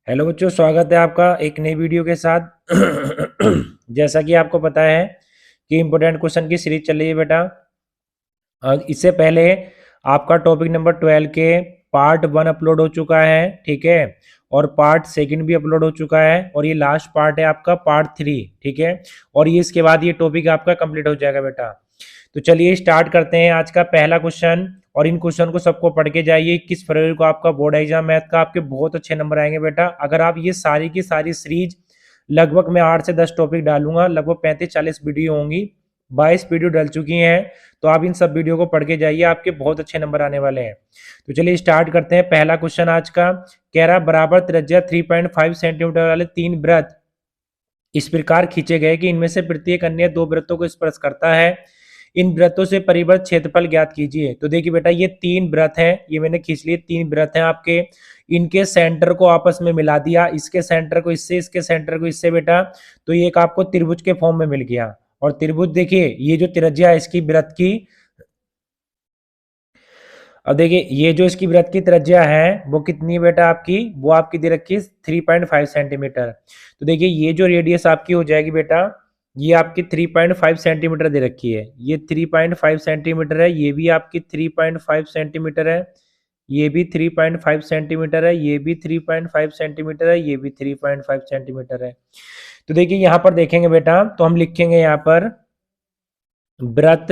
Hello बच्चों, स्वागत है आपका एक नई वीडियो के साथ। जैसा कि आपको पता है कि इम्पोर्टेंट क्वेश्चन की सीरीज चल रही है बेटा। इससे पहले आपका टॉपिक नंबर 12 के पार्ट 1 अपलोड हो चुका है, ठीक है। और पार्ट सेकंड भी अपलोड हो चुका है और ये लास्ट पार्ट है आपका पार्ट 3, ठीक है। और ये इसके बाद ये टॉपिक आपका कंप्लीट हो जाएगा बेटा। तो चलिए स्टार्ट करते हैं आज का पहला क्वेश्चन। और इन क्वेश्चन को सबको पढ़ के जाइए। 21 फरवरी को आपका बोर्ड एग्जाम मैथ का, आपके बहुत अच्छे नंबर आएंगे बेटा अगर आप ये सारी की सारी सीरीज, लगभग मैं 8 से 10 टॉपिक डालूंगा, लगभग 35-40 वीडियो होंगी, 22 वीडियो डल चुकी हैं। तो आप इन सब वीडियो को पढ़ के जाइए, आपके बहुत अच्छे नंबर आने वाले हैं। तो चलिए स्टार्ट करते हैं। पहला क्वेश्चन आज का कह रहा बराबर त्रिज्या 3.5 सेंटीमीटर वाले 3 वृत्त इस प्रकार खींचे गए कि इनमें से प्रत्येक अन्य 2 वृत्तों को स्पर्श करता है। इन वृत्तों से परिबद्ध क्षेत्रफल ज्ञात कीजिए। तो देखिए बेटा, ये 3 वृत्त हैं, ये मैंने खींच लिए। 3 वृत्त हैं आपके, इनके सेंटर को आपस में मिला दिया, इसके सेंटर को इससे, इसके सेंटर को इससे बेटा। तो ये एक आपको त्रिभुज के फॉर्म में मिल गया। और त्रिभुज देखिए, ये जो त्रिज्या है इसकी वृत्त की, अब देखिए ये जो इसकी वृत्त की त्रिज्या है वो कितनी है बेटा आपकी, वो आपकी दे रखी है 3.5 सेंटीमीटर। तो देखिए ये जो रेडियस आपकी हो जाएगी बेटा, ये आपकी 3.5 सेंटीमीटर दे रखी है। ये 3.5 सेंटीमीटर है, ये भी आपकी 3.5 सेंटीमीटर है, ये भी 3.5 सेंटीमीटर है, ये भी 3.5 सेंटीमीटर है, ये भी 3.5 सेंटीमीटर है। तो देखिए यहां पर देखेंगे बेटा, तो हम लिखेंगे यहां पर वृत्त,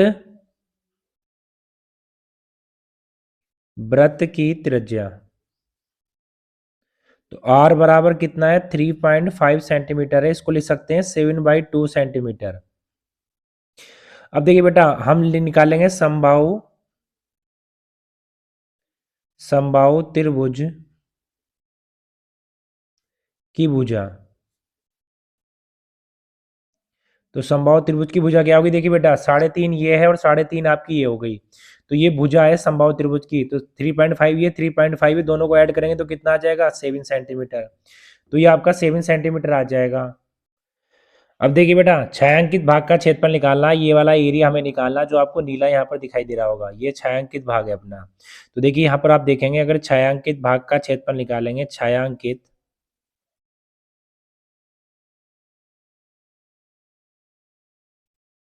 वृत्त की त्रिज्या। तो r बराबर कितना है, 3.5 सेंटीमीटर है। इसको लिख सकते हैं 7/2 सेंटीमीटर। अब देखिए बेटा, हम निकालेंगे समबाहु, समबाहु त्रिभुज की भुजा। तो समबाहु त्रिभुज की भुजा क्या होगी, देखिए बेटा 3.5 ये है और 3.5 आपकी ये हो गई। तो ये भुजा है समबाहु त्रिभुज की। तो 3.5 ये, 3.5 ये, दोनों को ऐड करेंगे तो कितना आ जाएगा, 7 सेंटीमीटर। तो ये आपका 7 सेंटीमीटर आ जाएगा। अब देखिए बेटा, छायांकित भाग का क्षेत्रफल निकालना, ये वाला एरिया हमें निकालना जो आपको नीला यहाँ पर दिखाई दे रहा होगा, ये छायांकित भाग है अपना। तो देखिए यहाँ पर आप देखेंगे, अगर छायांकित भाग का क्षेत्रफल निकालेंगे, छायांकित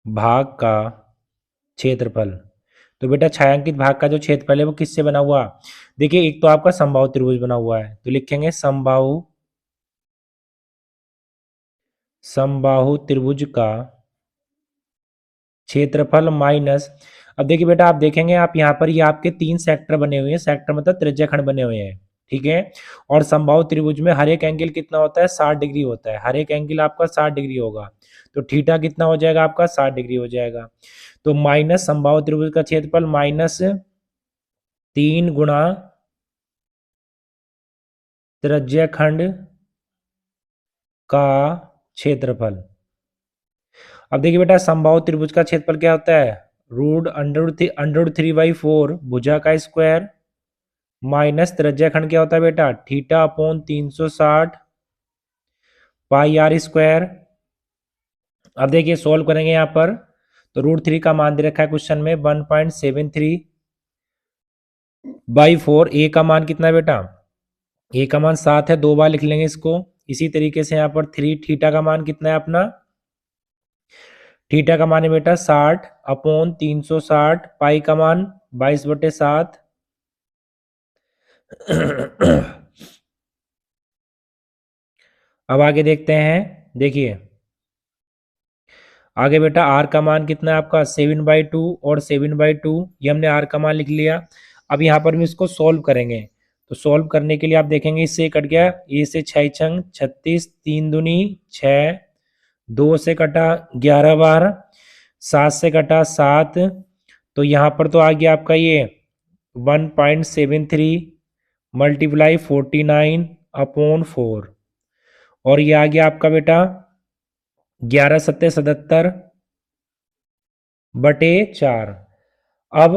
भाग का क्षेत्रफल, तो बेटा छायांकित भाग का जो क्षेत्रफल है वो किससे बना हुआ, देखिए एक तो आपका समबाहु त्रिभुज बना हुआ है, तो लिखेंगे समबाहु, समबाहु त्रिभुज का क्षेत्रफल माइनस। अब देखिए बेटा, आप देखेंगे आप यहाँ पर ये आपके 3 सेक्टर बने हुए हैं, सेक्टर मतलब त्रिज्या खंड बने हुए हैं, ठीक है। और समबाहु त्रिभुज में हर एक एंगल कितना होता है, 60 डिग्री होता है, हर एक एंगल आपका 60 डिग्री होगा। तो थीटा कितना हो जाएगा आपका, 60 डिग्री हो जाएगा। तो माइनस समबाहु त्रिभुज का क्षेत्रफल माइनस 3 गुणा त्रिज्या खंड का क्षेत्रफल। अब देखिए बेटा, समबाहु त्रिभुज का क्षेत्रफल क्या होता है, √3/4 भुजा का स्क्वायर माइनस त्रिज्या खंड क्या होता है बेटा, theta upon 360 pi are square. अब देखिए सोल्व करेंगे यहाँ पर, तो √3 का मान दे रखा है क्वेश्चन में 1.73/4। ए का मान कितना है बेटा, ए का मान 7 है, 2 बार लिख लेंगे इसको। इसी तरीके से यहाँ पर 3, थीटा का मान कितना है अपना, थीटा का मान है बेटा 60 अपॉन 360, पाई का मान 22/7। अब आगे देखते हैं, देखिए आगे बेटा r का मान कितना है आपका 7/2 और 7/2, ये हमने r का मान लिख लिया। अब यहाँ पर भी इसको सोल्व करेंगे, तो सोल्व करने के लिए आप देखेंगे इससे कट गया, ये से 6 छंग 36, 3 दूनी 6, 2 से कटा 11 बार, 7 से कटा 7। तो यहाँ पर तो आ गया आपका ये 1.73 मल्टीप्लाई 49/4, और ये आ गया आपका बेटा 11×7=77/4। अब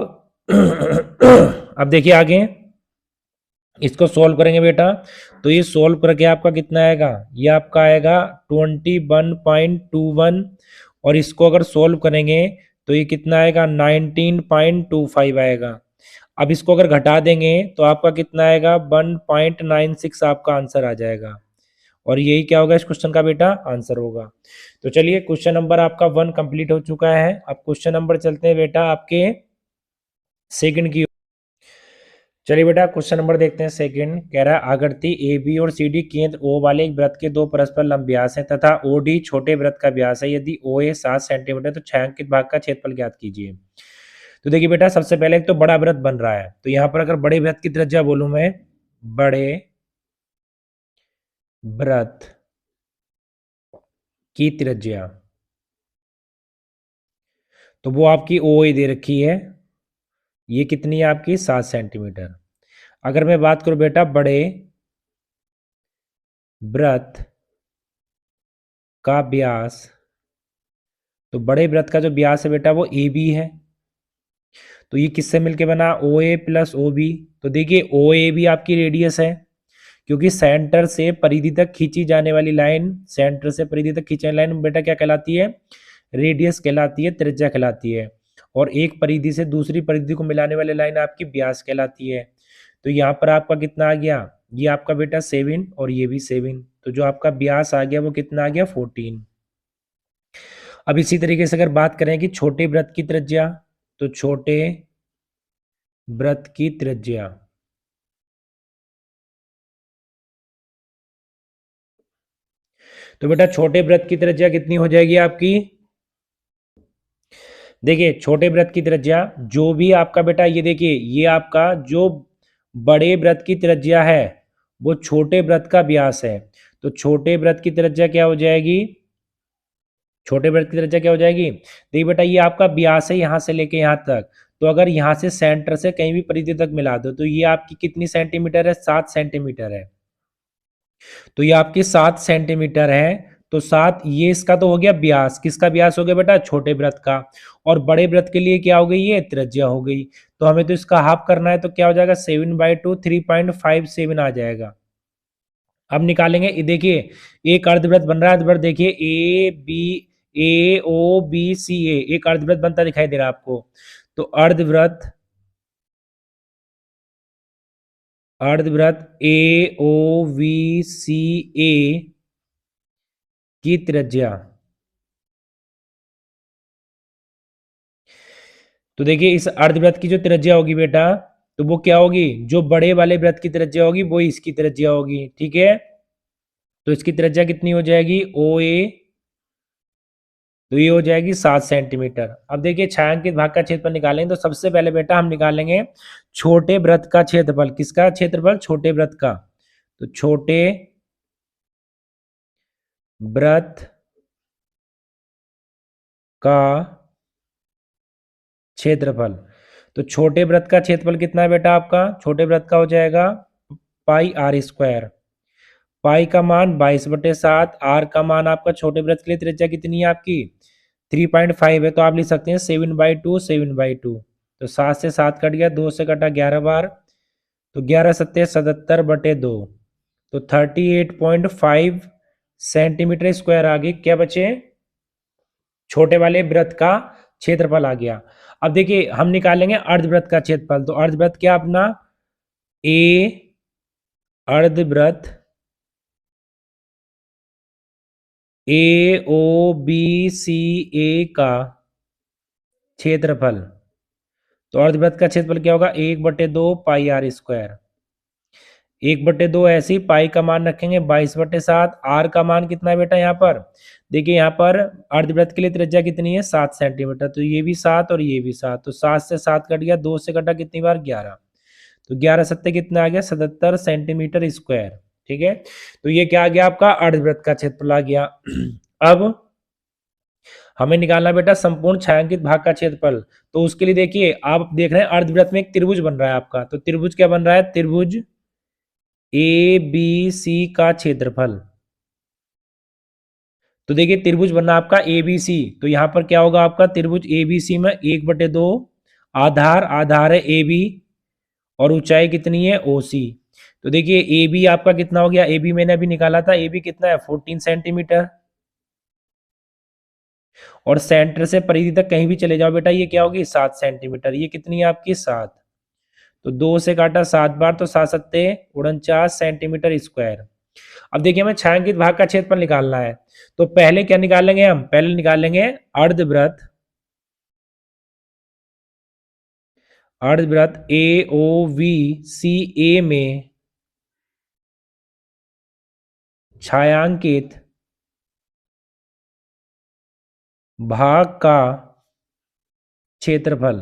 अब देखिए आगे इसको सोल्व करेंगे बेटा, तो ये सोल्व करके आपका कितना आएगा, ये आपका आएगा 21.21, और इसको अगर सोल्व करेंगे तो ये कितना आएगा 19.25 आएगा। अब इसको अगर घटा देंगे तो आपका कितना आएगा 1.96 आपका आंसर आ जाएगा। और यही क्या होगा इस क्वेश्चन का बेटा आंसर होगा। तो चलिए क्वेश्चन नंबर आपका 1 कंप्लीट हो चुका है। अब क्वेश्चन नंबर चलते हैं बेटा आपके सेकंड की। चलिए बेटा क्वेश्चन नंबर देखते हैं सेकंड। कह रहा है आकृति ए बी और सी डी केंद्र ओ वाले एक वृत्त के दो परस्पर लंब व्यास हैं तथा ओ डी छोटे वृत्त का व्यास है। यदि ओ ए 7 सेंटीमीटर तो छायांकित भाग का क्षेत्रफल ज्ञात कीजिए। तो देखिए बेटा सबसे पहले एक तो बड़ा वृत्त बन रहा है, तो यहाँ पर अगर बड़े वृत्त की त्रिज्या बोलूं मैं, बड़े वृत्त की त्रिज्या, तो वो आपकी ओ ए दे रखी है, ये कितनी है आपकी 7 सेंटीमीटर। अगर मैं बात करूं बेटा बड़े वृत्त का व्यास, तो बड़े वृत्त का जो व्यास है बेटा वो ए बी है। तो ये किससे मिलके बना, ओ ए प्लस ओ बी। तो देखिए ओ ए भी आपकी रेडियस है, क्योंकि सेंटर से परिधि तक खींची जाने वाली लाइन, सेंटर से परिधि तक खींची जाने लाइन बेटा क्या कहलाती है, रेडियस कहलाती है, त्रिज्या कहलाती है। और एक परिधि से दूसरी परिधि को मिलाने वाली लाइन आपकी व्यास कहलाती है। तो यहाँ पर आपका कितना आ गया, ये आपका बेटा 7 और ये भी 7, तो जो आपका व्यास आ गया वो कितना आ गया 14। अब इसी तरीके से अगर बात करें कि छोटे वृत्त की त्रिज्या, तो छोटे वृत्त की त्रिज्या, तो बेटा छोटे वृत्त की त्रिज्या कितनी हो जाएगी आपकी, देखिए छोटे वृत्त की त्रिज्या जो भी आपका बेटा, ये देखिए ये आपका जो बड़े वृत्त की त्रिज्या है वो छोटे वृत्त का व्यास है। तो छोटे वृत्त की त्रिज्या क्या हो जाएगी, छोटे वृत्त की त्रिज्या क्या हो जाएगी, देखिए बेटा ये आपका व्यास है यहाँ से लेके यहाँ तक, तो अगर यहाँ से सेंटर से कहीं भी परिधि तक मिला दो तो ये आपकी कितनी सेंटीमीटर है, 7 सेंटीमीटर है। तो ये आपकी 7 सेंटीमीटर है। तो 7, ये इसका तो हो गया व्यास, किसका व्यास हो गया बेटा, छोटे वृत्त का। और बड़े वृत्त के लिए क्या हो गई, ये त्रिज्या हो गई। तो हमें तो इसका हाफ करना है, तो क्या हो जाएगा 7/2, 3.57 आ जाएगा। अब निकालेंगे, ये देखिए एक अर्धवृत्त बन रहा है, अर्धवृत्त देखिए A B, A O B C ए, एक अर्धवृत्त बनता दिखाई दे रहा है आपको। तो अर्धवृत्त, अर्धवृत्त ए ओ वी सी ए की त्रिज्या, तो देखिए इस अर्धवृत्त की जो त्रिज्या होगी बेटा, तो वो क्या होगी, जो बड़े वाले वृत्त की त्रिज्या होगी वो इसकी त्रिज्या होगी, ठीक है। तो इसकी त्रिज्या कितनी हो जाएगी, ओ ए, तो ये हो जाएगी 7 सेंटीमीटर। अब देखिए छायांकित भाग का क्षेत्रफल निकालेंगे, तो सबसे पहले बेटा हम निकालेंगे छोटे वृत्त का क्षेत्रफल, किसका क्षेत्रफल, छोटे वृत्त का। तो छोटे वृत्त का क्षेत्रफल, तो छोटे वृत्त का क्षेत्रफल कितना है बेटा आपका, छोटे वृत्त का हो जाएगा पाई आर स्क्वायर। पाई का मान 22/7, आर का मान आपका छोटे वृत्त के लिए त्रिज्या कितनी है आपकी 3.5 है, तो आप लिख सकते हैं 7/2, 7/2। तो 7 से 7 कट गया, 2 से कटा 11 बार, तो 11 सत्ते 77/2, तो 38.5 सेंटीमीटर स्क्वायर आ गई। क्या बचे, छोटे वाले वृत्त का क्षेत्रफल आ गया। अब देखिए हम निकालेंगे अर्धवृत्त का क्षेत्रफल, तो अर्धवृत्त क्या अपना, ए अर्धवृत्त ए ओ बी सी ए का क्षेत्रफल, तो अर्धवृत्त का क्षेत्रफल क्या होगा 1/2 पाई आर स्क्वायर। 1/2 ऐसे ही, पाई का मान रखेंगे 22/7, आर का मान कितना है बेटा यहाँ पर, देखिए यहाँ पर अर्धवृत्त के लिए त्रिज्या कितनी है 7 सेंटीमीटर, तो ये भी 7 और ये भी 7, तो 7 से 7 कट गया, 2 से कटा कितनी बार 11, तो 11 सत्ते कितना आ गया 77 सेंटीमीटर स्क्वायर, ठीक है। तो ये क्या आ गया आपका अर्धवृत्त का क्षेत्रफल आ गया। अब हमें निकालना बेटा संपूर्ण छायांकित भाग का क्षेत्रफल, तो उसके लिए देखिए आप देख रहे हैं अर्धवृत्त में एक त्रिभुज बन रहा है आपका, तो त्रिभुज क्या बन रहा है, त्रिभुज ए बी सी का क्षेत्रफल। तो देखिए त्रिभुज बनना आपका ए बी सी, तो यहां पर क्या होगा आपका त्रिभुज ए बी सी में 1/2 आधार, आधार है ए बी और ऊंचाई कितनी है ओ सी। तो देखिए ए बी आपका कितना हो गया, ए बी मैंने अभी निकाला था, ए बी कितना है 14 सेंटीमीटर, और सेंटर से परिधि तक कहीं भी चले जाओ बेटा ये क्या होगी 7 सेंटीमीटर, ये कितनी है आपकी 7, तो 2 से काटा 7 बार, तो 7 सत्ते 49 सेंटीमीटर स्क्वायर। अब देखिए हमें छायांकित भाग का क्षेत्रफल निकालना है, तो पहले क्या निकालेंगे हम, पहले निकालेंगे अर्धवृत्त, अर्धवृत्त ए ओ वी सी ए में छायांकित भाग का क्षेत्रफल।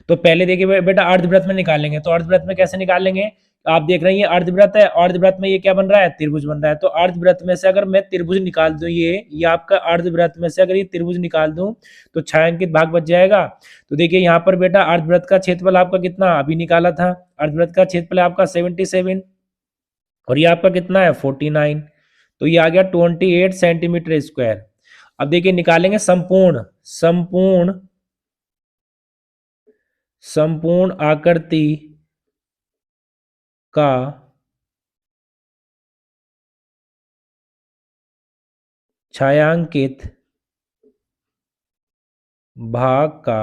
तो पहले देखिए बेटा अर्धवृत्त में निकालेंगे, तो अर्धवृत्त में कैसे निकालेंगे, आप देख रहे हैं ये अर्धवृत्त है, अर्धवृत्त में ये क्या बन रहा है, त्रिभुज बन रहा है। तो अर्धवृत्त में से अगर मैं त्रिभुज निकाल दूं, ये आपका अर्धवृत्त में से अगर ये त्रिभुज निकाल दूं तो छायांकित भाग बच जाएगा। तो देखिए यहाँ पर बेटा अर्धवृत्त का क्षेत्रफल आपका कितना अभी निकाला था, अर्धवृत्त का क्षेत्रफल आपका 77 और ये आपका कितना है 49, तो ये आ गया 28 सेंटीमीटर स्क्वायर। अब देखिए निकालेंगे संपूर्ण, संपूर्ण आकृति का छायांकित भाग का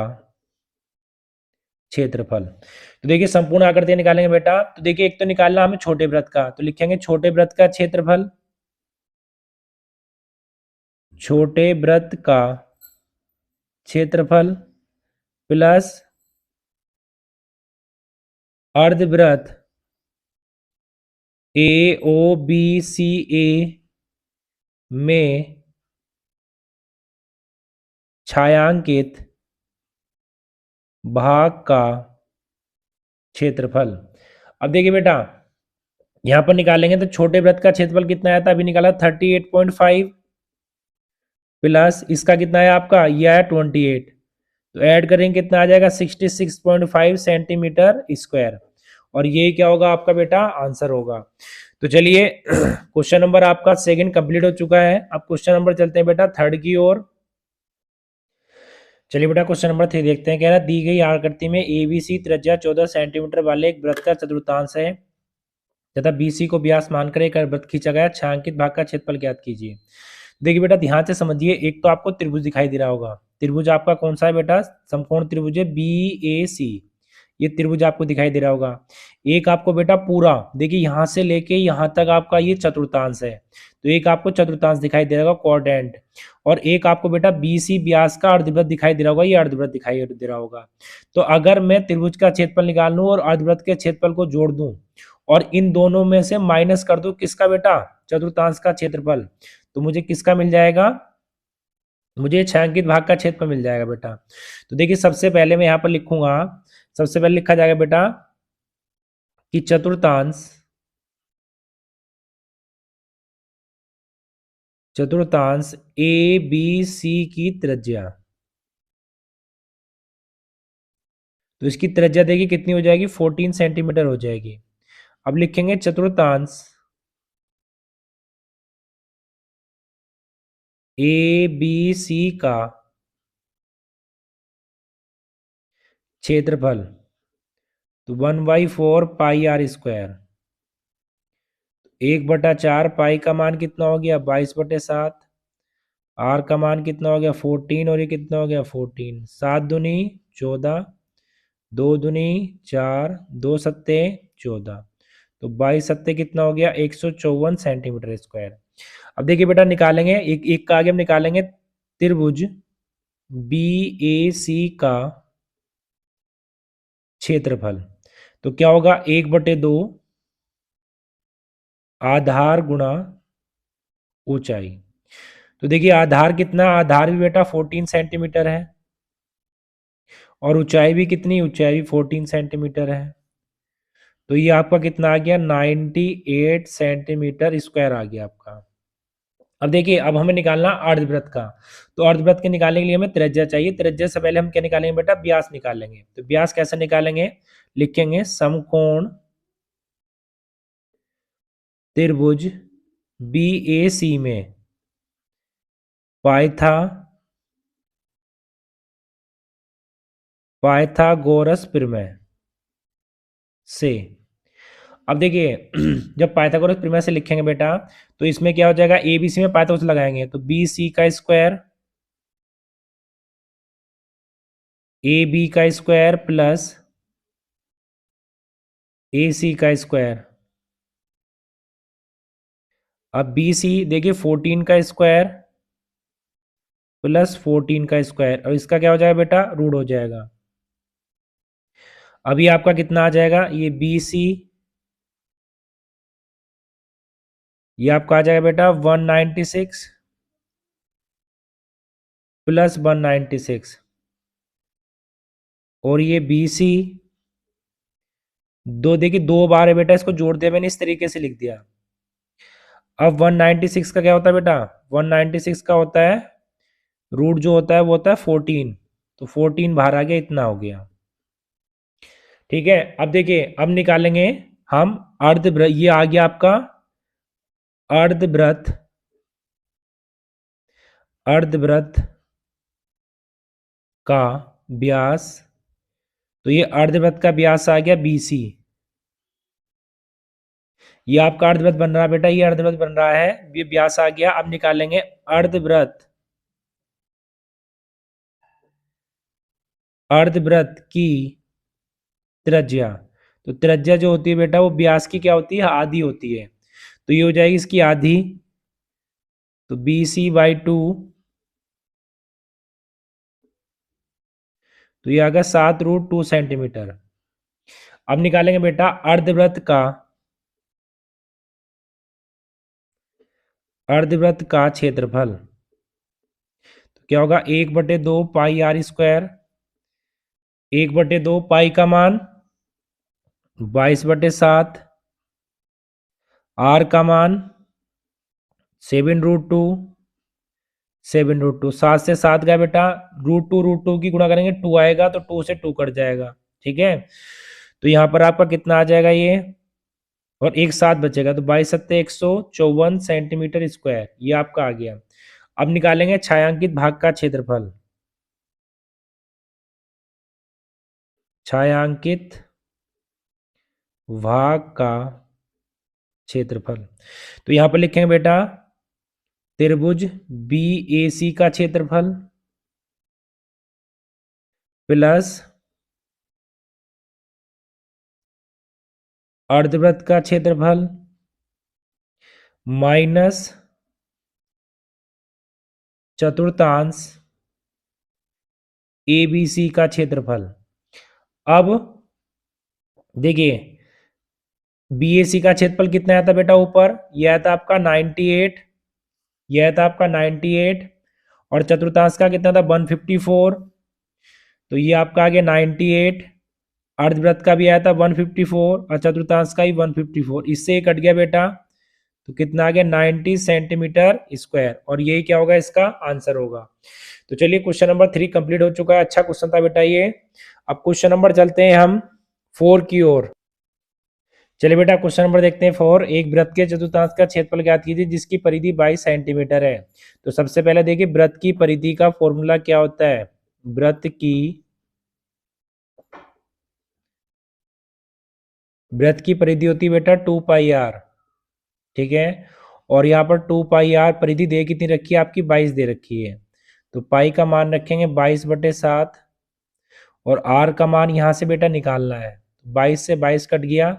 क्षेत्रफल। तो देखिए संपूर्ण आकृति निकालेंगे बेटा, तो देखिए एक तो निकालना हमें छोटे वृत्त का, तो लिखेंगे छोटे वृत्त का क्षेत्रफल, छोटे वृत्त का क्षेत्रफल प्लस अर्धवृत्त ए ओ बी सी ए में छायांकित भाग का क्षेत्रफल। अब देखिए बेटा यहां पर निकालेंगे तो छोटे वृत्त का क्षेत्रफल कितना आया था, अभी निकाला 38.5 प्लस इसका कितना है आपका, यह है 28, तो ऐड करेंगे कितना आ जाएगा 66.5 सेंटीमीटर स्क्वायर, और ये क्या होगा आपका बेटा आंसर होगा। तो चलिए क्वेश्चन नंबर आपका सेकंड कंप्लीट हो चुका है। अब क्वेश्चन नंबर चलते हैं बेटा थर्ड की ओर। चलिए बेटा क्वेश्चन नंबर 3 देखते हैं। कह रहा है दी गई आकृति में एबीसी त्रिज्या 14 सेंटीमीटर वाले एक वृत्त का चतुर्थांश है तथा बीसी को व्यास मानकर एक वृत्त खींचा गया, छायांकित भाग का क्षेत्रफल ज्ञात कीजिए। देखिए बेटा ध्यान से समझिए, एक तो आपको त्रिभुज दिखाई दे रहा होगा, त्रिभुज आपका कौन सा है बेटा, समकोण त्रिभुज है बी ए सी, ये त्रिभुज आपको दिखाई दे रहा होगा। एक आपको बेटा पूरा देखिए यहां से लेके यहां तक आपका ये चतुर्थांश है, तो एक आपको चतुर्थांश दिखाई दे रहा होगा क्वाड्रेंट, और एक आपको बेटा बी सी व्यास का अर्धवृत्त दिखाई दे रहा होगा, ये अर्धवृत्त दिखाई दे रहा होगा। तो अगर मैं त्रिभुज का क्षेत्रफल निकाल लूं और अर्धवृत्त के क्षेत्रफल को जोड़ दूं और इन दोनों में से माइनस कर दूं किसका बेटा, चतुर्थांश का क्षेत्रफल, तो मुझे किसका मिल जाएगा, मुझे छायांकित भाग का क्षेत्रफल मिल जाएगा बेटा। तो देखिए सबसे पहले मैं यहां पर लिखूंगा, सबसे पहले लिखा जाएगा बेटा कि चतुर्थांश ए बी सी की त्रिज्या, तो इसकी त्रिज्या देखिए कितनी हो जाएगी 14 सेंटीमीटर हो जाएगी। अब लिखेंगे चतुर्थांश ए बी सी का क्षेत्रफल, तो 1/4 पाई आर स्क्वायर, 1/4 पाई का मान कितना हो गया 22/7, आर का मान कितना हो गया 14, और ये कितना हो गया 14, 7 दूनी 14, 2 दूनी 4, 2 सत्ते 14, तो 22 सत्ते कितना हो गया 154 सेंटीमीटर स्क्वायर। अब देखिए बेटा निकालेंगे एक एक का आगे हम निकालेंगे त्रिभुज बी ए सी का क्षेत्रफल, तो क्या होगा 1/2 आधार गुणा ऊंचाई। तो देखिए आधार कितना, आधार भी बेटा 14 सेंटीमीटर है और ऊंचाई भी कितनी, ऊंचाई भी 14 सेंटीमीटर है, तो ये आपका कितना आ गया 98 सेंटीमीटर स्क्वायर आ गया आपका। अब देखिए अब हमें निकालना अर्धवृत्त का, तो अर्धवृत्त के निकालने के लिए हमें त्रिज्या चाहिए, त्रिज्या से पहले हम क्या निकालेंगे बेटा, व्यास निकालेंगे। तो व्यास कैसे निकालेंगे, लिखेंगे समकोण त्रिभुज बी ए सी में पाइथागोरस प्रमेय से। अब देखिए जब पाइथागोरस प्रमेय से लिखेंगे बेटा तो इसमें क्या हो जाएगा, ए बी सी में पाइथागोरस लगाएंगे तो बी सी का स्क्वायर ए बी का स्क्वायर प्लस ए सी का स्क्वायर अब बी सी देखिए 14 का स्क्वायर प्लस 14 का स्क्वायर, और इसका क्या हो जाएगा बेटा, रूट हो जाएगा। अभी आपका कितना आ जाएगा, ये बी सी, ये आपका आ जाएगा बेटा 196 प्लस 196, और ये बी सी दो, देखिए दो बार है बेटा, इसको जोड़ दिया मैंने, इस तरीके से लिख दिया। अब 196 का क्या होता है बेटा, 196 का होता है रूट जो होता है वो होता है 14, तो 14 बाहर आ गया, इतना हो गया। ठीक है, अब देखिए अब निकालेंगे हम अर्धवृत्त, ये आ गया आपका अर्धवृत्त, अर्धवृत्त का व्यास, तो ये अर्धवृत्त का व्यास आ गया BC, ये आपका अर्धवृत्त बन रहा है बेटा, ये अर्धवृत्त बन रहा है, ये व्यास आ गया। अब निकालेंगे अर्धवृत्त, अर्धवृत्त की त्रिज्या, तो त्रिज्या जो होती है बेटा वो व्यास की क्या होती है, आधी होती है, तो ये हो जाएगी इसकी आधी, तो BC/2, तो ये आ गया 7√2 सेंटीमीटर। अब निकालेंगे बेटा अर्धवृत्त का, अर्धवृत्त का क्षेत्रफल, तो क्या होगा 1/2 पाई आर स्क्वायर, 1/2 पाई का मान 22/7, आर का मान 7√2, 7√2, 7 से 7 गया बेटा, √2 की गुणा करेंगे 2 आएगा, तो 2 से 2 कट जाएगा। ठीक है, तो यहाँ पर आपका कितना आ जाएगा ये, और एक 7 बचेगा, तो 22×7 = 154 सेंटीमीटर स्क्वायर, ये आपका आ गया। अब निकालेंगे छायांकित भाग का क्षेत्रफल, छायांकित भाग का क्षेत्रफल, तो यहां पर लिखेंगे बेटा त्रिभुज BAC का क्षेत्रफल प्लस अर्धवृत्त का क्षेत्रफल माइनस चतुर्थांश ABC का क्षेत्रफल। अब देखिए BAC का क्षेत्रफल कितना आया था बेटा, ऊपर यह था आपका 98, यह था आपका 98, और चतुर्थांश का कितना था 154, तो ये आपका आ गया 98, अर्धवृत्त का भी आया था 154 और चतुर्थांश का ही 154, इससे ये कट गया बेटा, तो कितना आ गया 90 सेंटीमीटर स्क्वायर, और यही क्या होगा, इसका आंसर होगा। तो चलिए क्वेश्चन नंबर 3 कंप्लीट हो चुका है, अच्छा क्वेश्चन था बेटा ये। अब क्वेश्चन नंबर चलते हैं हम 4 की ओर। चलिए बेटा क्वेश्चन नंबर देखते हैं 4, एक वृत्त के चतुर्थांश का क्षेत्रफल ज्ञात कीजिए जिसकी परिधि 22 सेंटीमीटर है। तो सबसे पहले देखिए वृत्त की परिधि का फॉर्मूला क्या होता है, वृत्त की परिधि होती है बेटा 2πr, ठीक है, और यहाँ पर 2πr परिधि दे कितनी रखी है आपकी, 22 दे रखी है, तो पाई का मान रखेंगे 22/7, और r का मान यहाँ से बेटा निकालना है, 22 से 22 कट गया,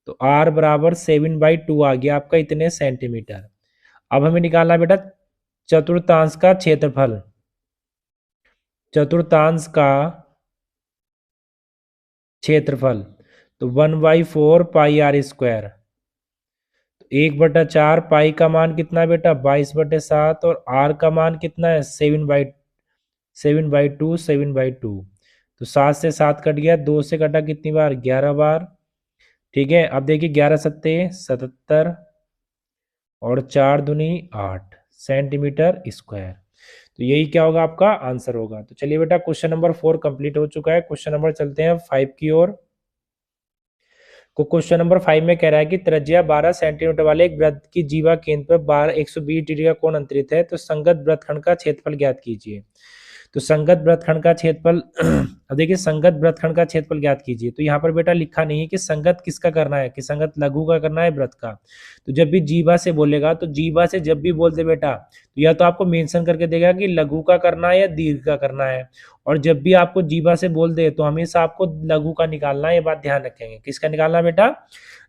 तो r बराबर 7/2 आ गया आपका इतने सेंटीमीटर। अब हमें निकालना है बेटा चतुर्थांश का क्षेत्रफल, चतुर्थांश का क्षेत्रफल, तो 1/4 पाई आर स्क्वायर, 1/4 पाई का मान कितना है बेटा 22/7, और r का मान कितना है 7/2, 7/2, तो 7 से 7 कट गया, 2 से कटा कितनी बार 11 बार। ठीक है, अब देखिए 11 सत्ते 77 और 4 दूनी 8 सेंटीमीटर स्क्वायर, तो यही क्या होगा आपका आंसर होगा। तो चलिए बेटा क्वेश्चन नंबर 4 कंप्लीट हो चुका है, क्वेश्चन नंबर चलते हैं 5 की ओर। को क्वेश्चन नंबर 5 में कह रहा है कि त्रिज्या 12 सेंटीमीटर वाले एक वृत्त की जीवा केंद्र पर 120 डिग्री का कोण अंतरित है, तो संगत वृत्तखंड का क्षेत्रफल ज्ञात कीजिए। तो संगत वृत्तखंड का क्षेत्रफल अब देखिए संगत वृत्तखंड का क्षेत्रफल ज्ञात कीजिए, तो यहाँ पर बेटा लिखा नहीं है कि संगत किसका करना है, कि संगत लघु का करना है वृत्त का। तो जब भी जीवा से बोलेगा, तो जीवा से जब भी बोल दे बेटा, तो या तो आपको मेंशन करके देगा कि लघु का करना है या दीर्घ का करना है, और जब भी आपको जीवा से बोल दे तो हमेशा आपको लघु का निकालना है, ये बात ध्यान रखेंगे। किसका निकालना है बेटा,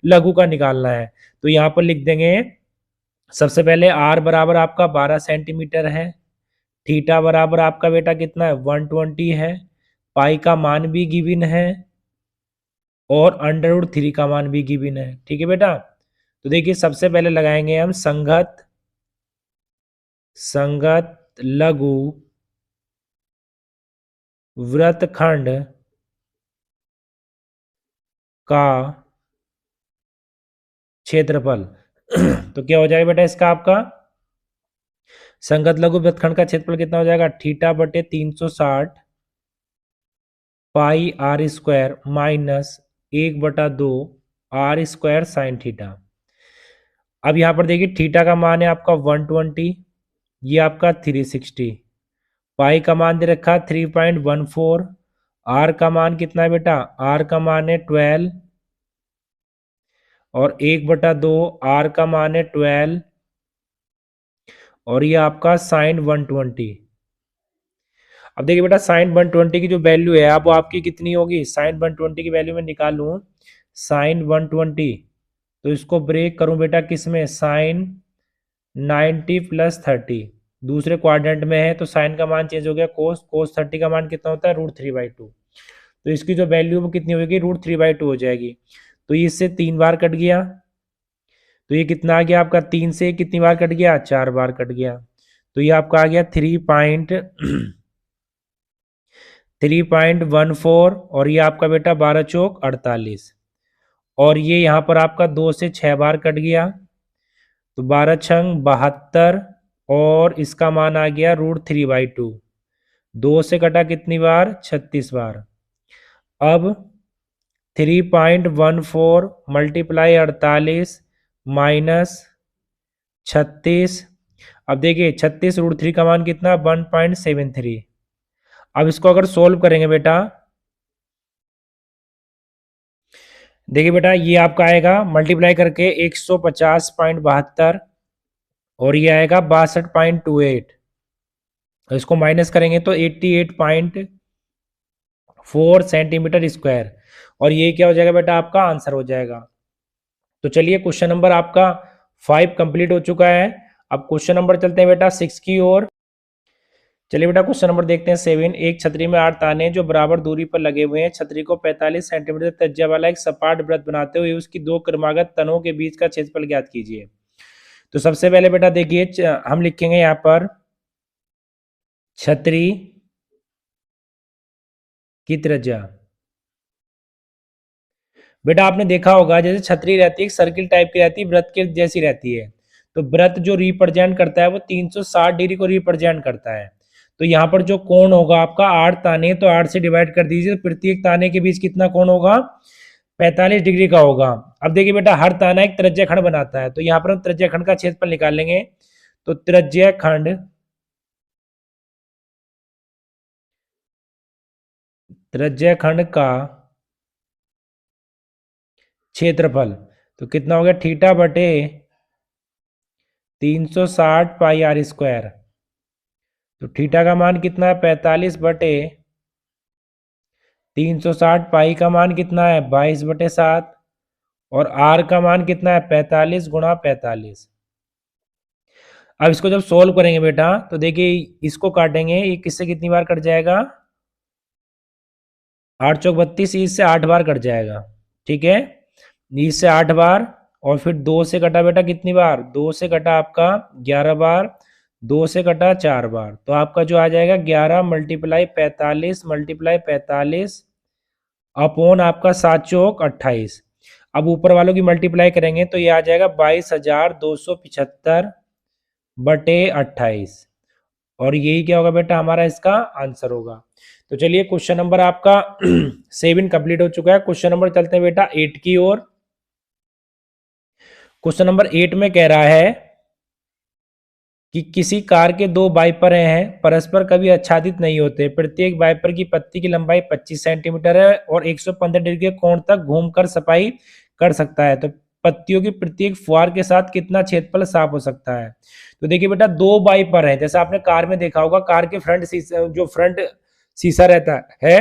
लघु का निकालना है। तो यहाँ पर लिख देंगे सबसे पहले आर बराबर आपका 12 सेंटीमीटर है, थीटा बराबर आपका बेटा कितना है 120 है, पाई का मान भी गिवन है और √3 का मान भी गिवन है। ठीक है बेटा, तो देखिए सबसे पहले लगाएंगे हम संगत लघु वृत्तखंड का क्षेत्रफल। तो क्या हो जाएगा बेटा इसका आपका संगत लघु वृत्तखंड का क्षेत्रफल कितना हो जाएगा थीटा बटे 360 pi are square minus 1/2 R square sine theta. अब यहाँ पर देखिए थीटा का मान है आपका 120, ये आपका 360, पाई का मान दे रखा 3.14, आर का मान कितना है बेटा, आर का मान है 12 और 1/2 आर का मान है 12 और ये आपका साइन 120। अब देखिए बेटा साइन 120 की जो वैल्यू है अब वो आपकी कितनी होगी, साइन 120 की वैल्यू मैं निकालूं साइन 120 तो इसको ब्रेक करूं बेटा किस में, साइन 90 + 30 दूसरे क्वाड्रेंट में है तो साइन का मान चेंज हो गया कोस 30 का मान कितना होता है √3/2। तो इसकी जो वैल्यू वो कितनी होगी √3/2 हो जाएगी। तो ये इससे 3 बार कट गया तो ये कितना आ गया आपका 3 से कितनी बार कट गया 4 बार कट गया। तो ये आपका आ गया 3.14 और ये आपका बेटा 12 चौक 48 और ये यहाँ पर आपका 2 से 6 बार कट गया तो 12 छंग 72 और इसका मान आ गया √3/2। 2 से कटा कितनी बार 36 बार। अब 3.14 मल्टीप्लाई 48 माइनस 36। अब देखिए 36 √3 का मान कितना 1.73। अब इसको अगर सोल्व करेंगे बेटा देखिए बेटा ये आपका आएगा मल्टीप्लाई करके 150.72 और ये आएगा 62.28। इसको माइनस करेंगे तो 88.4 सेंटीमीटर स्क्वायर और ये क्या हो जाएगा बेटा आपका आंसर हो जाएगा। तो चलिए क्वेश्चन नंबर आपका 5 कंप्लीट हो चुका है। अब क्वेश्चन नंबर चलते हैं बेटा 6 की ओर। चलिए बेटा क्वेश्चन नंबर देखते हैं 7। एक छतरी में 8 ताने जो बराबर दूरी पर लगे हुए हैं, छतरी को 45 सेंटीमीटर त्रिज्या वाला एक सपाट वृत्त बनाते हुए उसकी 2 क्रमागत तनों के बीच का क्षेत्रफल ज्ञात कीजिए। तो सबसे पहले बेटा देखिए हम लिखेंगे यहाँ पर छतरी की त्रिज्या। बेटा आपने देखा होगा जैसे छतरी रहती है एक सर्किल टाइप की रहती है, वृत्त के जैसी रहती है। तो वृत्त जो रिप्रेजेंट करता है वो 360 डिग्री को रिप्रेजेंट करता है। तो यहाँ पर जो कोण होगा आपका 8 ताने तो 8 से डिवाइड कर दीजिए तो प्रत्येक ताने के बीच कितना कोण होगा 45 डिग्री का होगा। अब देखिए बेटा हर ताना एक त्रिज्या खंड बनाता है तो यहाँ पर हम त्रिज्या खंड का क्षेत्रफल निकाल लेंगे। तो त्रिज्या खंड का क्षेत्रफल तो कितना हो गया थीटा बटे 360 पाई आर स्क्वायर। तो थीटा का मान कितना है 45 बटे 360, पाई का मान कितना है 22/7 और आर का मान कितना है 45 × 45। अब इसको जब सोल्व करेंगे बेटा तो देखिए इसको काटेंगे ये किससे कितनी बार कट जाएगा 8 चौक 32, इससे 8 बार कट जाएगा। ठीक है इससे 8 बार और फिर 2 से कटा बेटा कितनी बार 2 से कटा आपका 11 बार, 2 से कटा 4 बार तो आपका जो आ जाएगा 11 × 45 अपॉन आपका 7 चौक 28। अब ऊपर वालों की मल्टीप्लाई करेंगे तो ये आ जाएगा 22,275 बटे 28 और यही क्या होगा बेटा हमारा इसका आंसर होगा। तो चलिए क्वेश्चन नंबर आपका 7 कंप्लीट हो चुका है। क्वेश्चन नंबर चलते हैं बेटा 8 की ओर। क्वेश्चन नंबर 8 में कह रहा है कि किसी कार के 2 वाइपर हैं परस्पर कभी आच्छादित नहीं होते, प्रत्येक वाइपर की पत्ती की लंबाई 25 सेंटीमीटर है और 115 डिग्री के कोण तक घूमकर सफाई कर सकता है। तो पत्तियों की प्रत्येक फुहार के साथ कितना क्षेत्रफल साफ हो सकता है। तो देखिए बेटा 2 वाइपर हैं जैसा आपने कार में देखा होगा, कार के फ्रंट शीशा जो फ्रंट शीशा रहता है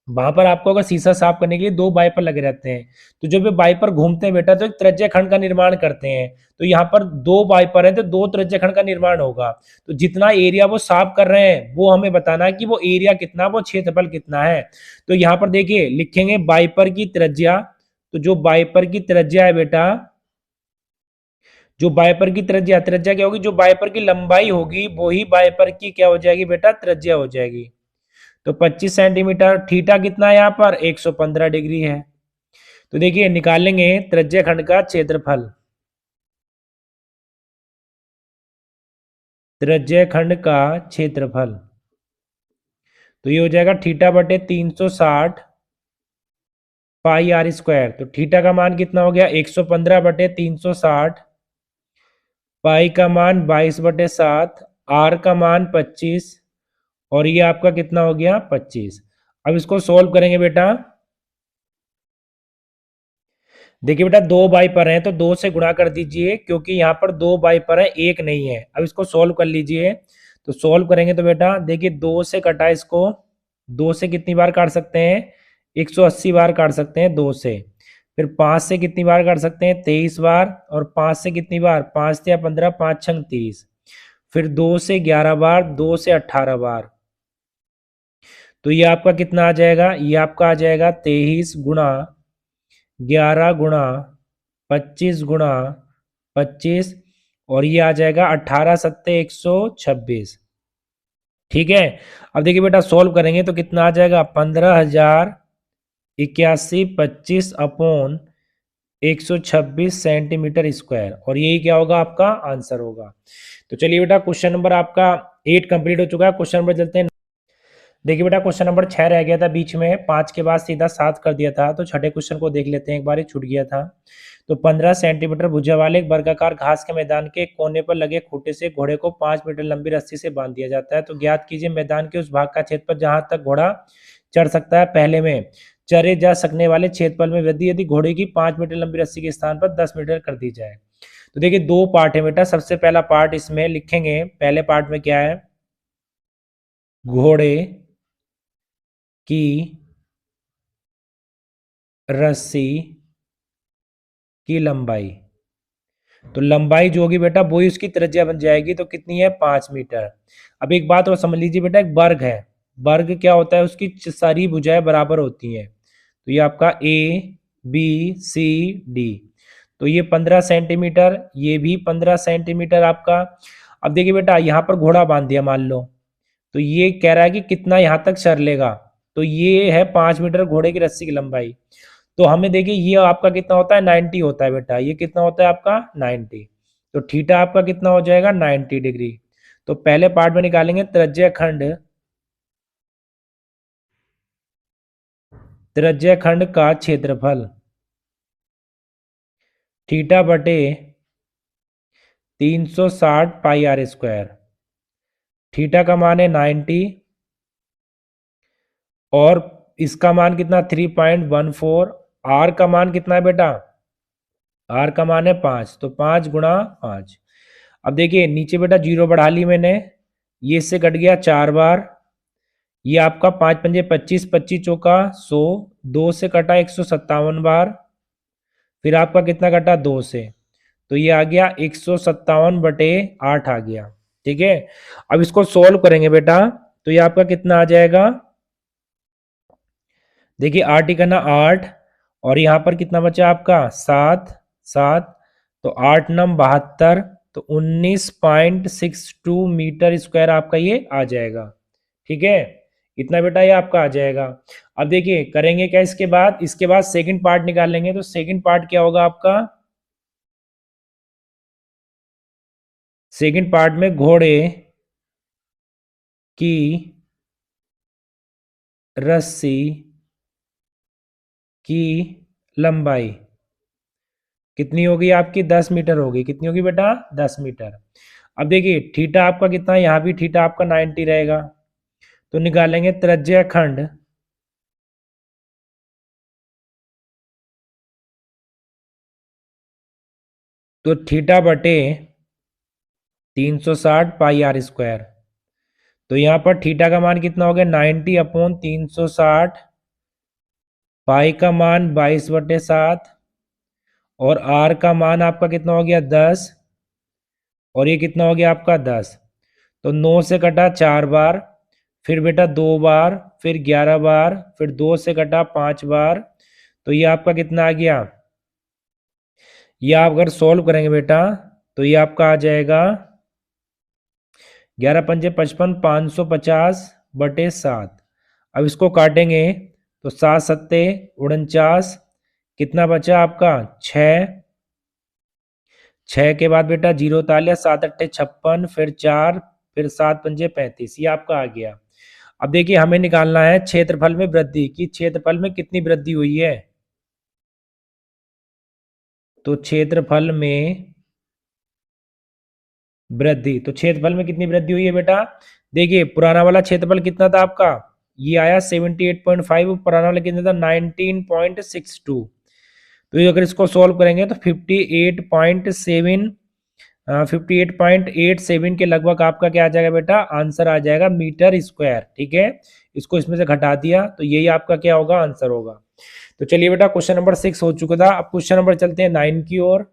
वहां पर आपको अगर शीशा साफ करने के लिए दो वाइपर लगे रहते हैं, तो जब ये वाइपर घूमते हैं बेटा तो एक त्रिज्या खंड का निर्माण करते हैं। तो यहाँ पर दो वाइपर हैं तो दो त्रिज्या खंड का निर्माण होगा। तो जितना एरिया वो साफ कर रहे हैं वो हमें बताना है कि वो एरिया कितना, वो क्षेत्रफल कितना है। तो यहाँ पर देखिए लिखेंगे वाइपर की त्रिज्या। तो जो वाइपर की त्रिज्या है बेटा, जो वाइपर की त्रिज्या, त्रिज्या क्या होगी, जो वाइपर की लंबाई होगी वो ही वाइपर की क्या हो जाएगी बेटा, त्रिज्या हो जाएगी। तो 25 सेंटीमीटर। थीटा कितना है यहाँ पर, 115 डिग्री है। तो देखिए निकालेंगे त्रिज्या खंड का क्षेत्रफल। त्रिज्या खंड का क्षेत्रफल तो ये हो जाएगा थीटा बटे 360 पाई आर स्क्वायर। तो थीटा का मान कितना हो गया, 115 बटे 360, पाई का मान 22/7, आर का मान 25, और ये आपका कितना हो गया 25। अब इसको सोल्व करेंगे बेटा। देखिए बेटा दो बाई पर हैं तो दो से गुणा कर दीजिए, क्योंकि यहाँ पर दो बाई पर है एक नहीं है। अब इसको सोल्व कर लीजिए। तो सोल्व करेंगे तो बेटा देखिए दो से कटा इसको, दो से कितनी बार काट सकते हैं, 180 बार काट सकते हैं दो से। फिर पाँच से कितनी बार काट सकते हैं, 23 बार। और पाँच से कितनी बार, 5 या 15, 5 छंग 30। फिर दो से 11 बार, दो से 18 बार। तो ये आपका कितना आ जाएगा, ये आपका आ जाएगा 23 गुणा 11 गुणा 25 गुणा 25, और ये आ जाएगा 18 सत्ते 126। ठीक है। अब देखिए बेटा सोल्व करेंगे तो कितना आ जाएगा, 15,081 25 अपॉन 126 सेंटीमीटर स्क्वायर, और यही क्या होगा आपका आंसर होगा। तो चलिए बेटा क्वेश्चन नंबर आपका 8 कंप्लीट हो चुका है। क्वेश्चन नंबर चलते हैं। देखिए बेटा क्वेश्चन नंबर 6 रह गया था बीच में, 5 के बाद सीधा 7 कर दिया था। तो छठे क्वेश्चन को देख लेते हैं, एक बार ही छूट गया था। तो 15 सेंटीमीटर भुजा वाले एक वर्गाकार घास के मैदान के कोने पर लगे खूंटे से घोड़े को 5 मीटर लंबी रस्सी से बांध दिया जाता है। तो ज्ञात कीजिए मैदान के उस भाग का क्षेत्रफल जहां तक घोड़ा चढ़ सकता है। पहले में चरे जा सकने वाले क्षेत्रफल में वृद्धि यदि घोड़े की 5 मीटर लंबी रस्सी के स्थान पर 10 मीटर कर दी जाए। तो देखिए दो पार्ट है बेटा। सबसे पहला पार्ट इसमें लिखेंगे, पहले पार्ट में क्या है, घोड़े की रस्सी की लंबाई। तो लंबाई जो होगी बेटा वही उसकी त्रिज्या बन जाएगी। तो कितनी है, 5 मीटर। अब एक बात और समझ लीजिए बेटा, एक वर्ग है, वर्ग क्या होता है, उसकी सारी भुजाएं बराबर होती हैं। तो ये आपका ए बी सी डी। तो ये 15 सेंटीमीटर, ये भी 15 सेंटीमीटर आपका। अब देखिए बेटा यहाँ पर घोड़ा बांध दिया मान लो, तो ये कह रहा है कि कितना यहाँ तक चर लेगा। तो ये है 5 मीटर घोड़े की रस्सी की लंबाई। तो हमें देखिए ये आपका कितना होता है, 90 होता है बेटा। ये कितना होता है आपका 90। तो थीटा आपका कितना हो जाएगा 90 डिग्री। तो पहले पार्ट में निकालेंगे त्रिज्या खंड, त्रिज्या खंड का क्षेत्रफल थीटा बटे 360 पाई आर स्क्वायर। थीटा का मान है 90 और इसका मान कितना 3.14। आर का मान कितना है बेटा, आर का मान है 5। तो 5 गुणा 5। अब देखिए नीचे बेटा जीरो बढ़ा ली मैंने, ये इससे कट गया 4 बार। ये आपका 5 पंजे 25, 25 चौका 100, 2 से कटा 157 बार। फिर आपका कितना कटा 2 से, तो ये आ गया 157/8 आ गया। ठीक है। अब इसको सोल्व करेंगे बेटा, तो ये आपका कितना आ जाएगा, देखिए 8 ही करना 8, और यहाँ पर कितना बचा आपका 7 7। तो 8 नम 72, तो 19.62 मीटर स्क्वायर आपका ये आ जाएगा। ठीक है, इतना बेटा ये आपका आ जाएगा। अब देखिए करेंगे क्या इसके बाद, इसके बाद सेकंड पार्ट निकालेंगे। तो सेकंड पार्ट क्या होगा आपका, सेकंड पार्ट में घोड़े की रस्सी की लंबाई कितनी होगी आपकी, 10 मीटर होगी। कितनी होगी बेटा, 10 मीटर। अब देखिए थीटा आपका कितना है, यहाँ भी थीटा आपका 90 रहेगा। तो निकालेंगे त्रिज्या खंड तो थीटा बटे 360 पाई आर स्क्वायर। तो यहाँ पर थीटा का मान कितना हो गया 90 अपॉन 360 पाई का मान 22/7 और आर का मान आपका कितना हो गया 10 और ये कितना हो गया आपका 10। तो 9 से कटा 4 बार, फिर बेटा 2 बार, फिर 11 बार, फिर 2 से कटा 5 बार। तो ये आपका कितना आ गया, ये आप अगर सॉल्व करेंगे बेटा तो ये आपका आ जाएगा 11 पंजे 55, 550/7। अब इसको काटेंगे तो 7 सत्ते 49, कितना बचा आपका 6। 6 के बाद बेटा जीरो तालिया, 7 अट्ठे 56, फिर 4, फिर 7 पंजे 35, ये आपका आ गया। अब देखिए हमें निकालना है क्षेत्रफल में वृद्धि की, क्षेत्रफल में कितनी वृद्धि हुई है। तो क्षेत्रफल में वृद्धि, तो क्षेत्रफल में कितनी वृद्धि हुई है बेटा। देखिए पुराना वाला क्षेत्रफल कितना था आपका, ये आया 78.5, पुराना वाला कितना था 19.62। तो ये अगर इसको सॉल्व करेंगे तो 58.87 के लगभग आपका क्या आ जाएगा बेटा, आंसर आ जाएगा मीटर स्क्वायर। ठीक है, इसको इसमें से घटा दिया तो यही आपका क्या होगा, आंसर होगा। तो चलिए बेटा क्वेश्चन नंबर 6 हो चुका था, अब क्वेश्चन नंबर चलते हैं 9 की ओर।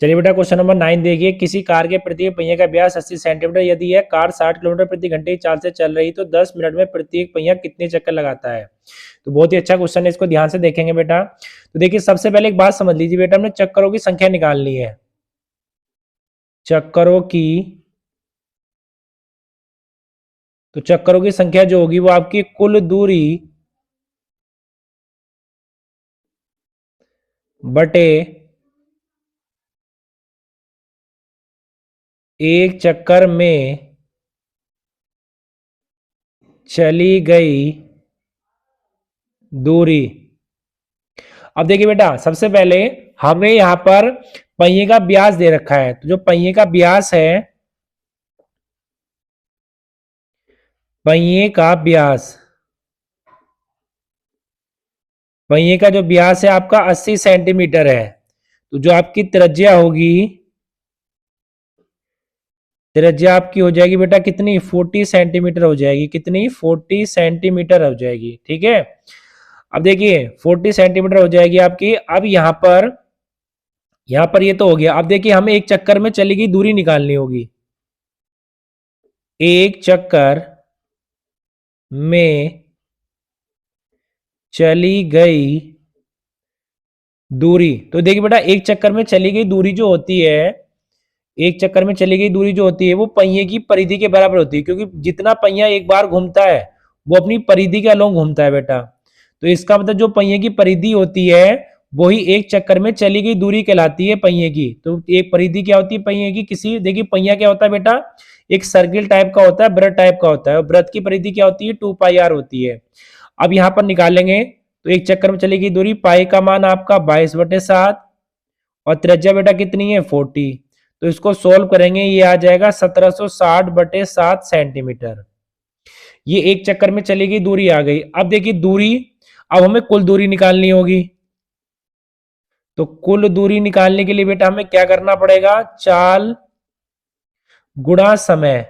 चलिए बेटा क्वेश्चन नंबर 9 देखिए, किसी कार के प्रत्येक पहिए का व्यास 80 सेंटीमीटर यदि यह कार 60 किलोमीटर प्रति घंटे की चाल से चल रही तो 10 मिनट में प्रत्येक पहिया कितने चक्कर लगाता है। तो बहुत ही अच्छा क्वेश्चन है, इसको ध्यान से देखेंगे बेटा। तो देखिए सबसे पहले एक बात समझ लीजिए बेटा, हमने चक्करों की संख्या निकालनी है। चक्करों की, तो चक्करों की संख्या जो होगी वो आपकी कुल दूरी बटे एक चक्कर में चली गई दूरी। अब देखिए बेटा सबसे पहले हमें यहां पर पहिए का व्यास दे रखा है, तो जो पहिए का व्यास है, पहिए का व्यास, पहिए का जो व्यास है आपका 80 सेंटीमीटर है। तो जो आपकी त्रिज्या होगी, त्रिज्या आपकी हो जाएगी बेटा कितनी, 40 सेंटीमीटर हो जाएगी, कितनी 40 सेंटीमीटर हो जाएगी। ठीक है, अब देखिए 40 सेंटीमीटर हो जाएगी आपकी। अब यहां पर ये तो हो गया। अब देखिए हमें एक चक्कर में चली गई दूरी निकालनी होगी। एक चक्कर में चली गई दूरी, तो देखिए बेटा एक चक्कर में चली गई दूरी जो होती है, एक चक्कर में चली गई दूरी जो होती है वो पहिए की परिधि के बराबर होती है, क्योंकि जितना पहिया एक बार घूमता है वो अपनी परिधि के अलोंग घूमता है बेटा। तो इसका मतलब जो पहिए की परिधि होती है वही एक चक्कर में चली गई दूरी कहलाती है पहिए की। तो एक परिधि क्या होती है पहिए की, किसी, देखिए पहिया क्या होता है बेटा, एक सर्किल टाइप का होता है, वृत्त टाइप का होता है, और वृत्त की परिधि क्या होती है 2πr होती है। अब यहां पर निकालेंगे तो एक चक्कर में चली गई दूरी, पाई का मान आपका 22/7 और त्रिज्या बेटा कितनी है 40। तो इसको सोल्व करेंगे, ये आ जाएगा 1760/7 सेंटीमीटर। ये एक चक्कर में चली गई दूरी आ गई। अब देखिए दूरी, अब हमें कुल दूरी निकालनी होगी। तो कुल दूरी निकालने के लिए बेटा हमें क्या करना पड़ेगा, चाल गुणा समय।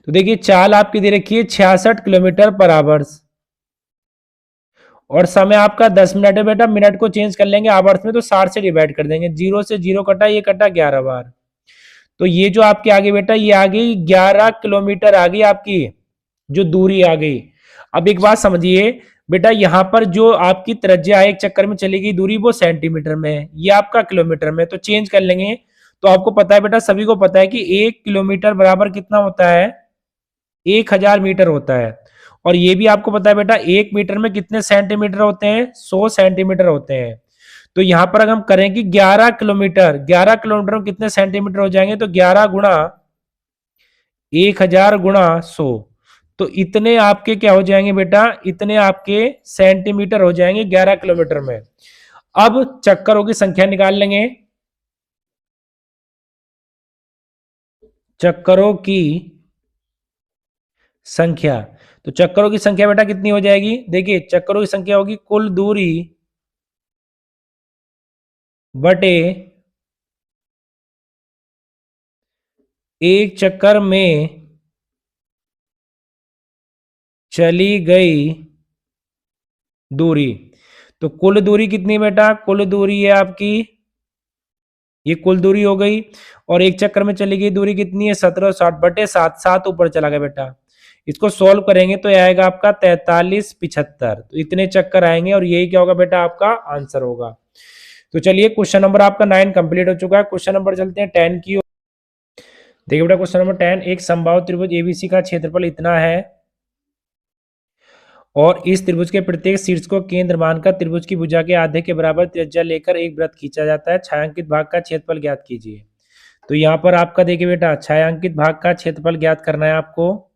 तो देखिए चाल आपकी दे रखी है 66 किलोमीटर पर आवर्स और समय आपका 10 मिनट है बेटा, मिनट को चेंज कर लेंगे आवर्स में तो 60 से डिवाइड कर देंगे, 0 से 0 कटा, ये कटा 11 बार। तो ये जो आपकी आ गई बेटा, ये आ गई 11 किलोमीटर आ गई आपकी जो दूरी आ गई। अब एक बात समझिए बेटा, यहां पर जो आपकी त्रिज्या है एक चक्कर में चली गई दूरी वो सेंटीमीटर में है, ये आपका किलोमीटर में, तो चेंज कर लेंगे। तो आपको पता है बेटा, सभी को पता है कि 1 किलोमीटर बराबर कितना होता है, 1000 मीटर होता है। और ये भी आपको पता है बेटा 1 मीटर में कितने सेंटीमीटर होते हैं, 100 सेंटीमीटर होते हैं। तो यहां पर अगर हम करें कि 11 किलोमीटर, 11 किलोमीटर में कितने सेंटीमीटर हो जाएंगे, तो 11 गुणा 1000 गुणा 100, तो इतने आपके क्या हो जाएंगे बेटा, इतने आपके सेंटीमीटर हो जाएंगे 11 किलोमीटर में। अब चक्करों की संख्या निकाल लेंगे। चक्करों की संख्या, तो चक्करों की संख्या बेटा कितनी हो जाएगी, देखिए चक्करों की संख्या होगी कुल दूरी बटे एक चक्कर में चली गई दूरी। तो कुल दूरी कितनी बेटा, कुल दूरी है आपकी, ये कुल दूरी हो गई, और एक चक्कर में चली गई दूरी कितनी है 1760/7, 7 ऊपर चला गया बेटा। इसको सोल्व करेंगे तो ये आएगा आपका 4375। तो इतने चक्कर आएंगे और यही क्या होगा बेटा, आपका आंसर होगा। तो चलिए क्वेश्चन नंबर आपका 9 कंप्लीट हो चुका है। क्वेश्चन नंबर चलते हैं 10 की। देखिए बेटा क्वेश्चन नंबर 10, एक समबाहु त्रिभुज एबीसी का क्षेत्रफल इतना है और इस त्रिभुज के प्रत्येक शीर्ष को केंद्र मानकर त्रिभुज की भुजा के आधे के बराबर त्रिज्या लेकर एक वृत्त खींचा जाता है। छायांकित भाग का क्षेत्रफल ज्ञात कीजिए। तो यहाँ पर आपका देखिए बेटा छायांकित भाग का क्षेत्रफल ज्ञात करना है आपको।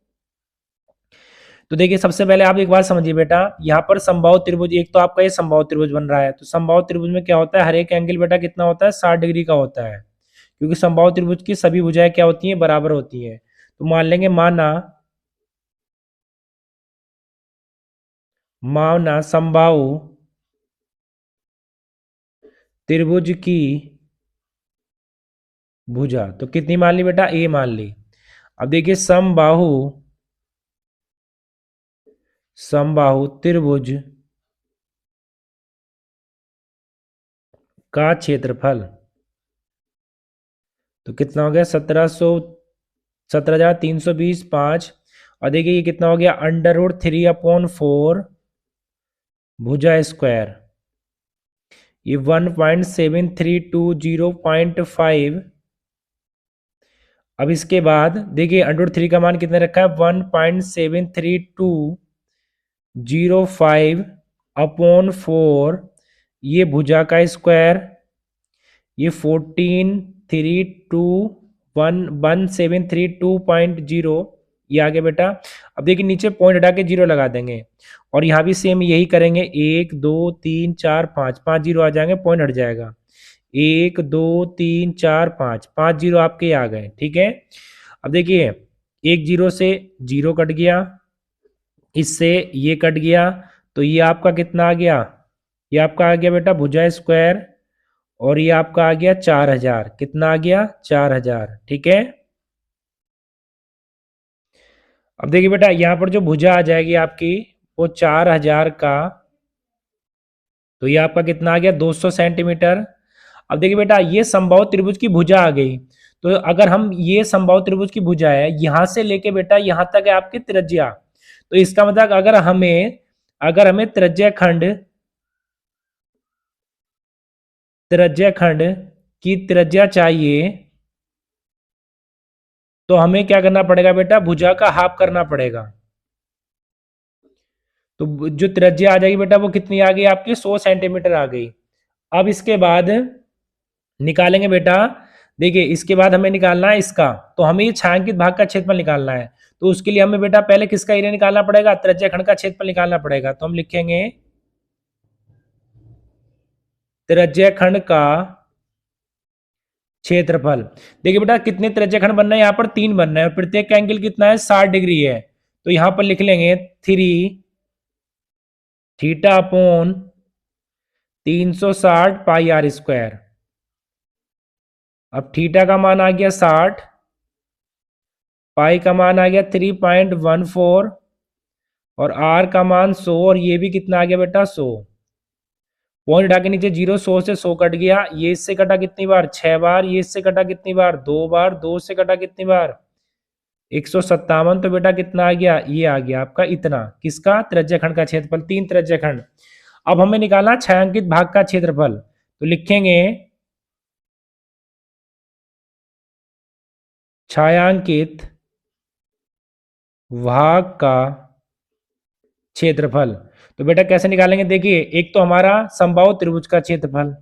तो देखिए सबसे पहले आप एक बात समझिए बेटा, यहाँ पर समबाहु त्रिभुज, एक तो आपका ये समबाहु त्रिभुज बन रहा है। तो समबाहु त्रिभुज में क्या होता है, हर एक एंगल बेटा कितना होता है, 60 डिग्री का होता है, क्योंकि समबाहु त्रिभुज की सभी भुजाएं क्या होती हैं, बराबर होती हैं। तो मान लेंगे माना समबाहु त्रिभुज की भुजा तो कितनी मान ली बेटा, ए मान ली। अब देखिए समबाहु त्रिभुज का क्षेत्रफल तो कितना हो गया, 17,320 5। और देखिए ये कितना हो गया, √3/4 भुजा स्क्वायर, ये 1.7320.5। अब इसके बाद देखिए √3 का मान कितने रखा है, 1.7320.5/4, ये भुजा का स्क्वायर, ये 173211732.0, ये आ गया बेटा। अब देखिए नीचे पॉइंट हटा के 0 लगा देंगे, और यहाँ भी सेम यही करेंगे, 1 2 3 4 5, 5 जीरो आ जाएंगे, पॉइंट हट जाएगा, 1 2 3 4 5, 5 जीरो आपके आ गए, ठीक है। अब देखिए एक जीरो से जीरो कट गया, इससे ये कट गया, तो ये आपका कितना आ गया, ये आपका आ गया बेटा भुजा स्क्वायर, और ये आपका आ गया 4000, कितना आ गया 4000, ठीक है। अब देखिए बेटा यहाँ पर जो भुजा आ जाएगी आपकी वो 4000 का, तो ये आपका कितना आ गया 200 सेंटीमीटर। अब देखिए बेटा ये समबाहु त्रिभुज की भुजा आ गई, तो अगर हम ये समबाहु त्रिभुज की भुजा है यहां से लेके बेटा यहां तक है आपकी त्रिज्या, तो इसका मतलब अगर हमें त्रिज्या खंड की त्रिज्या चाहिए, तो हमें क्या करना पड़ेगा बेटा, भुजा का हाफ करना पड़ेगा। तो जो त्रिज्या आ जाएगी बेटा वो कितनी आ गई आपकी, 100 सेंटीमीटर आ गई। अब इसके बाद निकालेंगे बेटा, देखिए इसके बाद हमें निकालना है इसका, तो हमें ये छायांकित भाग का क्षेत्रफल निकालना है। तो उसके लिए हमें बेटा पहले किसका एरिया निकालना पड़ेगा, त्रिज्या खंड का क्षेत्रफल निकालना पड़ेगा। तो हम लिखेंगे त्रिज्या खंड का क्षेत्रफल। देखिए बेटा कितने त्रिज्या खंड बनना है, यहाँ पर 3 बनना है, और प्रत्येक का एंगल कितना है, 60 डिग्री है। तो यहाँ पर लिख लेंगे 3θ/360πr²। अब थीटा का मान आ गया 60, पाई का मान आ गया 3.14, और आर का मान 100, और ये भी कितना आ गया बेटा 100। पॉइंट हटा के नीचे 0, 100 से 100 कट गया, ये इससे कटा कितनी बार, 6 बार, ये इससे कटा कितनी बार, 2 बार, 2 से कटा कितनी बार, 157। तो बेटा कितना आ गया, ये आ गया आपका इतना, किसका, त्रिज्या खंड का क्षेत्रफल, 3 त्रिज्या खंड। अब हमें निकालना छायांकित भाग का क्षेत्रफल, तो लिखेंगे छायांकित भाग का क्षेत्रफल। तो बेटा कैसे निकालेंगे, देखिए एक तो हमारा समबाहु त्रिभुज का क्षेत्रफल,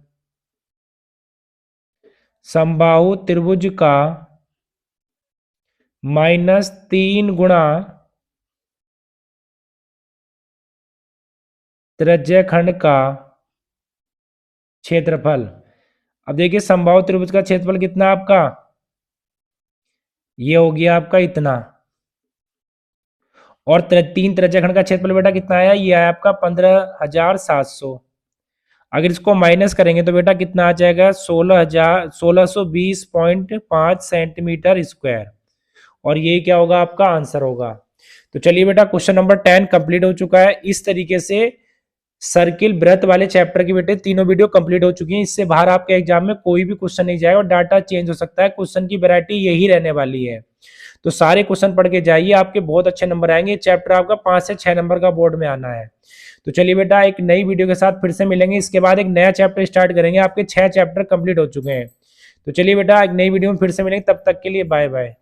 समबाहु त्रिभुज का -3 गुणा त्रिज्या खंड का क्षेत्रफल। अब देखिए समबाहु त्रिभुज का क्षेत्रफल कितना आपका, ये हो गया आपका इतना, और 3 त्रिज्या खंड का क्षेत्रफल बेटा कितना आया, ये आया आपका 15,700। अगर इसको माइनस करेंगे तो बेटा कितना आ जाएगा, 1620.5 सेंटीमीटर स्क्वायर, और ये क्या होगा आपका आंसर होगा। तो चलिए बेटा क्वेश्चन नंबर 10 कंप्लीट हो चुका है। इस तरीके से सर्किल, वृत्त वाले चैप्टर की बेटे तीनों वीडियो कंप्लीट हो चुकी हैं। इससे बाहर आपके एग्जाम में कोई भी क्वेश्चन नहीं जाएगा और डाटा चेंज हो सकता है, क्वेश्चन की वैरायटी यही रहने वाली है। तो सारे क्वेश्चन पढ़ के जाइए, आपके बहुत अच्छे नंबर आएंगे। चैप्टर आपका 5 से 6 नंबर का बोर्ड में आना है। तो चलिए बेटा, एक नई वीडियो के साथ फिर से मिलेंगे। इसके बाद एक नया चैप्टर स्टार्ट करेंगे, आपके 6 चैप्टर कंप्लीट हो चुके हैं। तो चलिए बेटा, एक नई वीडियो में फिर से मिलेंगे, तब तक के लिए बाय बाय।